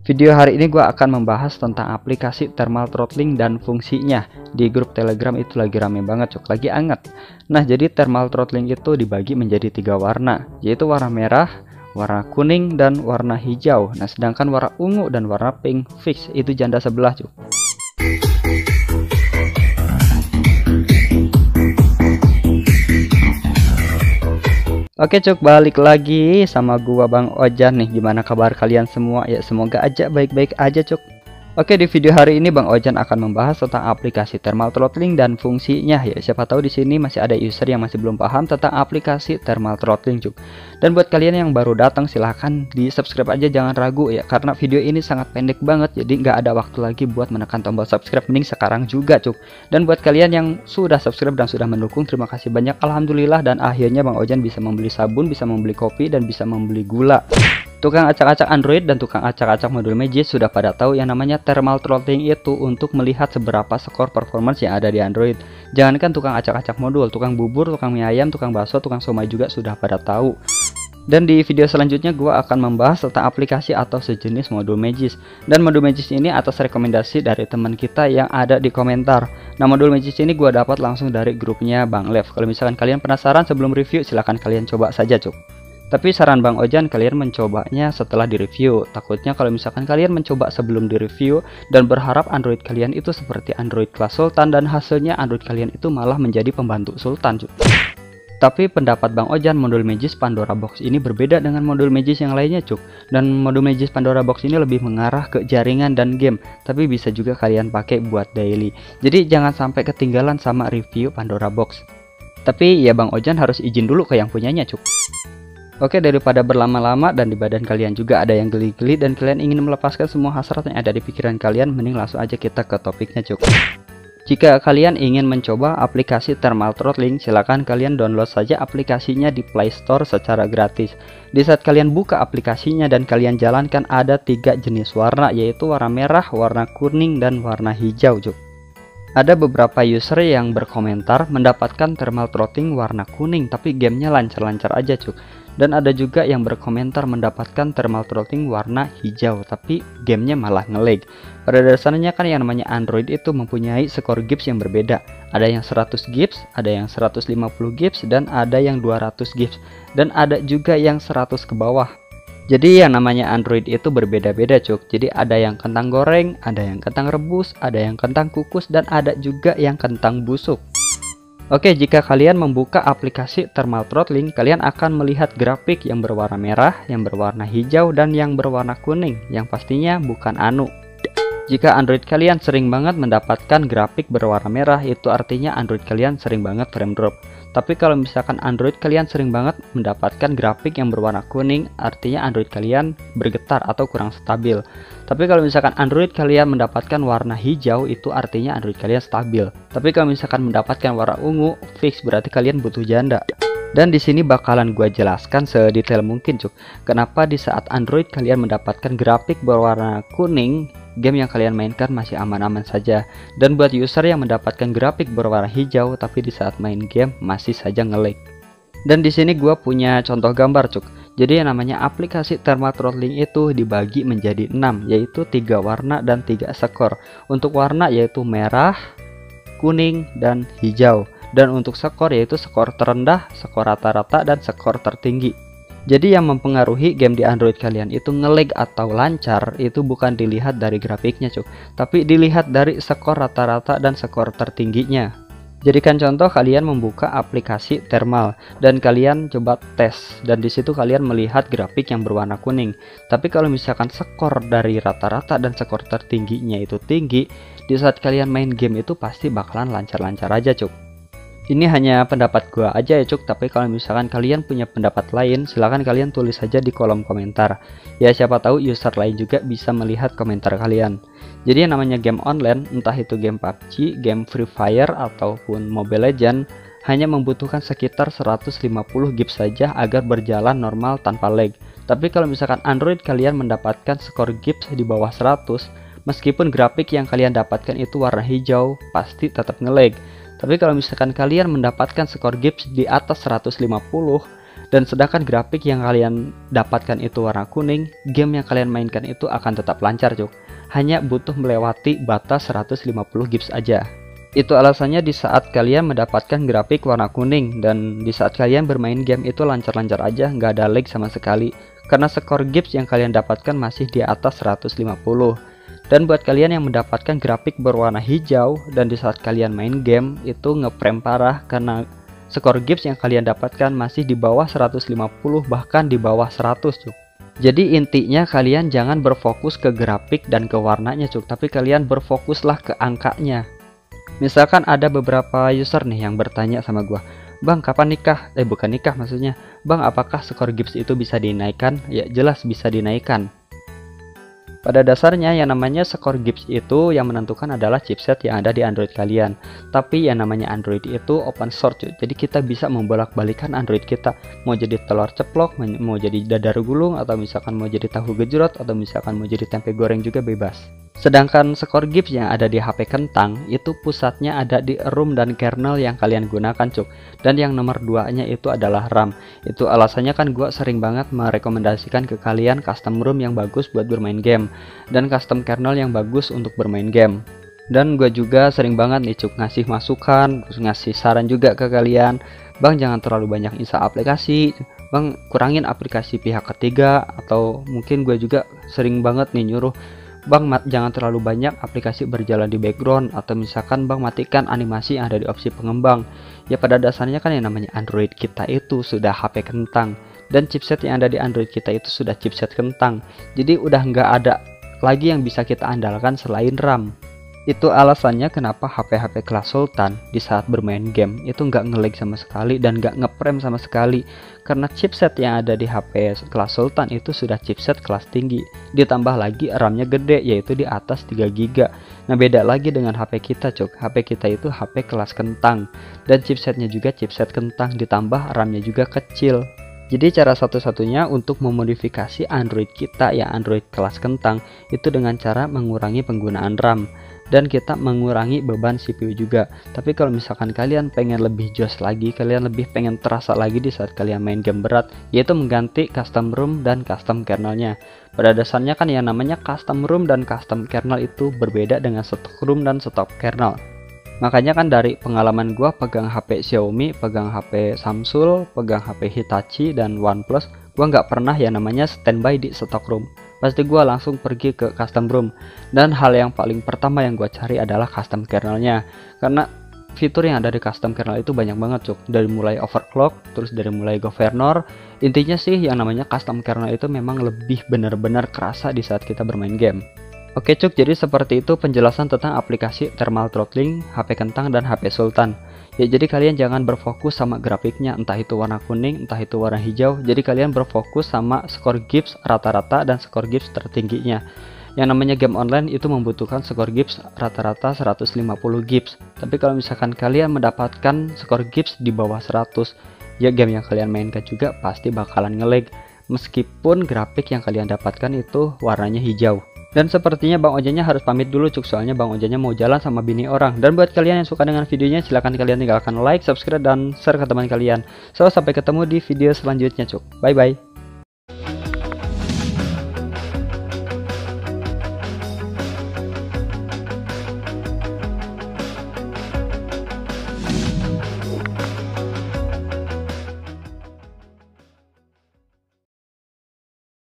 Video hari ini gue akan membahas tentang aplikasi thermal throttling dan fungsinya. Di grup Telegram itu lagi rame banget cuk, lagi anget. Nah, jadi thermal throttling itu dibagi menjadi 3 warna, yaitu warna merah, warna kuning, dan warna hijau. Nah, sedangkan warna ungu dan warna pink fix itu janda sebelah cuk. Oke cuk, balik lagi sama gua Bang Ojan nih. Gimana kabar kalian semua? Ya semoga aja baik-baik aja cuk. Oke, di video hari ini Bang Ojan akan membahas tentang aplikasi thermal throttling dan fungsinya. Ya siapa tahu di sini masih ada user yang masih belum paham tentang aplikasi thermal throttling cuk. Dan buat kalian yang baru datang silahkan di subscribe aja, jangan ragu ya, karena video ini sangat pendek banget, jadi nggak ada waktu lagi buat menekan tombol subscribe, mending sekarang juga cuk. Dan buat kalian yang sudah subscribe dan sudah mendukung, terima kasih banyak, alhamdulillah. Dan akhirnya Bang Ojan bisa membeli sabun, bisa membeli kopi, dan bisa membeli gula. Tukang acak-acak Android dan tukang acak-acak modul Magisk sudah pada tahu yang namanya thermal throttling itu untuk melihat seberapa skor performance yang ada di Android. Jangankan tukang acak-acak modul, tukang bubur, tukang mie ayam, tukang bakso, tukang somai juga sudah pada tahu. Dan di video selanjutnya gue akan membahas tentang aplikasi atau sejenis modul Magisk. Dan modul Magisk ini atas rekomendasi dari teman kita yang ada di komentar. Nah, modul Magisk ini gue dapat langsung dari grupnya Bang Lev. Kalau misalkan kalian penasaran sebelum review, silahkan kalian coba saja cuk. Tapi saran Bang Ojan kalian mencobanya setelah direview. Takutnya kalau misalkan kalian mencoba sebelum direview dan berharap Android kalian itu seperti Android kelas Sultan, dan hasilnya Android kalian itu malah menjadi pembantu Sultan cuk. Tapi pendapat Bang Ojan, modul Magisk Pandora Box ini berbeda dengan modul Magisk yang lainnya cuk. Dan modul Magisk Pandora Box ini lebih mengarah ke jaringan dan game, tapi bisa juga kalian pakai buat daily. Jadi jangan sampai ketinggalan sama review Pandora Box. Tapi ya Bang Ojan harus izin dulu ke yang punyanya cuk. Oke, daripada berlama-lama dan di badan kalian juga ada yang geli-geli dan kalian ingin melepaskan semua hasrat yang ada di pikiran kalian, mending langsung aja kita ke topiknya cuk. Jika kalian ingin mencoba aplikasi thermal throttling, silakan kalian download saja aplikasinya di Play Store secara gratis. Di saat kalian buka aplikasinya dan kalian jalankan, ada 3 jenis warna, yaitu warna merah, warna kuning, dan warna hijau cuk. Ada beberapa user yang berkomentar mendapatkan thermal throttling warna kuning tapi gamenya lancar-lancar aja cuk. Dan ada juga yang berkomentar mendapatkan thermal throttling warna hijau tapi gamenya malah nge-lag. Pada dasarnya kan yang namanya Android itu mempunyai skor gips yang berbeda. Ada yang 100 gips, ada yang 150 gips, dan ada yang 200 gips. Dan ada juga yang 100 ke bawah. Jadi yang namanya Android itu berbeda-beda cuk. Jadi ada yang kentang goreng, ada yang kentang rebus, ada yang kentang kukus, dan ada juga yang kentang busuk. Oke, jika kalian membuka aplikasi thermal throttling, kalian akan melihat grafik yang berwarna merah, yang berwarna hijau, dan yang berwarna kuning, yang pastinya bukan anu. Jika Android kalian sering banget mendapatkan grafik berwarna merah, itu artinya Android kalian sering banget frame drop. Tapi kalau misalkan Android kalian sering banget mendapatkan grafik yang berwarna kuning, artinya Android kalian bergetar atau kurang stabil. Tapi kalau misalkan Android kalian mendapatkan warna hijau, itu artinya Android kalian stabil. Tapi kalau misalkan mendapatkan warna ungu, fix berarti kalian butuh janda. Dan di sini bakalan gua jelaskan sedetail mungkin cuk, kenapa di saat Android kalian mendapatkan grafik berwarna kuning, game yang kalian mainkan masih aman-aman saja. Dan buat user yang mendapatkan grafik berwarna hijau tapi di saat main game masih saja nge-lag. Dan di sini gua punya contoh gambar cuk. Jadi yang namanya aplikasi thermal throttling itu dibagi menjadi 6, yaitu 3 warna dan 3 skor. Untuk warna yaitu merah, kuning, dan hijau. Dan untuk skor yaitu skor terendah, skor rata-rata, dan skor tertinggi. Jadi yang mempengaruhi game di Android kalian itu nge-lag atau lancar itu bukan dilihat dari grafiknya cuk, tapi dilihat dari skor rata-rata dan skor tertingginya. Jadikan contoh, kalian membuka aplikasi thermal dan kalian coba tes, dan disitu kalian melihat grafik yang berwarna kuning. Tapi kalau misalkan skor dari rata-rata dan skor tertingginya itu tinggi, di saat kalian main game itu pasti bakalan lancar-lancar aja cuk. Ini hanya pendapat gua aja ya cuk, tapi kalau misalkan kalian punya pendapat lain, silahkan kalian tulis saja di kolom komentar. Ya siapa tahu user lain juga bisa melihat komentar kalian. Jadi yang namanya game online, entah itu game PUBG, game Free Fire, ataupun Mobile Legends, hanya membutuhkan sekitar 150 gips saja agar berjalan normal tanpa lag. Tapi kalau misalkan Android kalian mendapatkan skor gips di bawah 100, meskipun grafik yang kalian dapatkan itu warna hijau, pasti tetap nge-lag. Tapi kalau misalkan kalian mendapatkan skor gips di atas 150, Dan sedangkan grafik yang kalian dapatkan itu warna kuning, game yang kalian mainkan itu akan tetap lancar cuk. Hanya butuh melewati batas 150 gips aja. Itu alasannya di saat kalian mendapatkan grafik warna kuning dan di saat kalian bermain game itu lancar-lancar aja, nggak ada lag sama sekali. Karena skor gips yang kalian dapatkan masih di atas 150. Dan buat kalian yang mendapatkan grafik berwarna hijau dan di saat kalian main game itu ngeprem parah karena skor gips yang kalian dapatkan masih di bawah 150 bahkan di bawah 100 cuk. Jadi intinya kalian jangan berfokus ke grafik dan ke warnanya cuk, tapi kalian berfokuslah ke angkanya. Misalkan ada beberapa user nih yang bertanya sama gua, "Bang, kapan nikah?" Bukan nikah maksudnya. "Bang, apakah skor gips itu bisa dinaikkan?" Ya, jelas bisa dinaikkan. Pada dasarnya yang namanya skor gips itu yang menentukan adalah chipset yang ada di Android kalian. Tapi yang namanya Android itu open source, jadi kita bisa membolak-balikan Android kita. Mau jadi telur ceplok, mau jadi dadar gulung, atau misalkan mau jadi tahu gejrot, atau misalkan mau jadi tempe goreng juga bebas. Sedangkan skor gips yang ada di HP kentang itu pusatnya ada di ROM dan kernel yang kalian gunakan cuk. Dan yang nomor 2-nya itu adalah RAM. Itu alasannya kan gua sering banget merekomendasikan ke kalian custom ROM yang bagus buat bermain game dan custom kernel yang bagus untuk bermain game. Dan gue juga sering banget nih cuk ngasih masukan, ngasih saran juga ke kalian. Bang, jangan terlalu banyak install aplikasi. Bang, kurangin aplikasi pihak ketiga. Atau mungkin gue juga sering banget nih nyuruh, Bang, jangan terlalu banyak aplikasi berjalan di background. Atau misalkan Bang, matikan animasi yang ada di opsi pengembang. Ya pada dasarnya kan yang namanya Android kita itu sudah HP kentang, dan chipset yang ada di Android kita itu sudah chipset kentang. Jadi udah nggak ada lagi yang bisa kita andalkan selain RAM. Itu alasannya kenapa HP-HP kelas Sultan di saat bermain game itu nggak nge-lag sama sekali dan nggak ngeprem sama sekali. Karena chipset yang ada di HP kelas Sultan itu sudah chipset kelas tinggi. Ditambah lagi RAM-nya gede, yaitu di atas 3 GB. Nah beda lagi dengan HP kita cuk. HP kita itu HP kelas kentang dan chipsetnya juga chipset kentang, ditambah RAM-nya juga kecil. Jadi cara satu-satunya untuk memodifikasi Android kita yang Android kelas kentang itu dengan cara mengurangi penggunaan RAM dan kita mengurangi beban CPU juga. Tapi kalau misalkan kalian pengen lebih jos lagi, kalian lebih pengen terasa lagi di saat kalian main game berat, yaitu mengganti custom ROM dan custom kernelnya. Pada dasarnya kan yang namanya custom ROM dan custom kernel itu berbeda dengan stok ROM dan stok kernel. Makanya kan dari pengalaman gua pegang HP Xiaomi, pegang HP Samsung, pegang HP Hitachi dan OnePlus, gua nggak pernah yang namanya standby di stok ROM. Pasti gua langsung pergi ke custom ROM. Dan hal yang paling pertama yang gua cari adalah custom kernelnya. Karena fitur yang ada di custom kernel itu banyak banget cuk. Dari mulai overclock, terus dari mulai governor. Intinya sih yang namanya custom kernel itu memang lebih benar-benar kerasa di saat kita bermain game. Oke cuk, jadi seperti itu penjelasan tentang aplikasi thermal throttling, HP kentang dan HP Sultan. Ya jadi kalian jangan berfokus sama grafiknya, entah itu warna kuning, entah itu warna hijau. Jadi kalian berfokus sama skor gips rata-rata dan skor gips tertingginya. Yang namanya game online itu membutuhkan skor gips rata-rata 150 gips. Tapi kalau misalkan kalian mendapatkan skor gips di bawah 100, ya game yang kalian mainkan juga pasti bakalan nge-lag. Meskipun grafik yang kalian dapatkan itu warnanya hijau. Dan sepertinya Bang Ojanya harus pamit dulu cuk, soalnya Bang Ojanya mau jalan sama bini orang. Dan buat kalian yang suka dengan videonya, silahkan kalian tinggalkan like, subscribe, dan share ke teman kalian. So sampai ketemu di video selanjutnya cuk. Bye bye.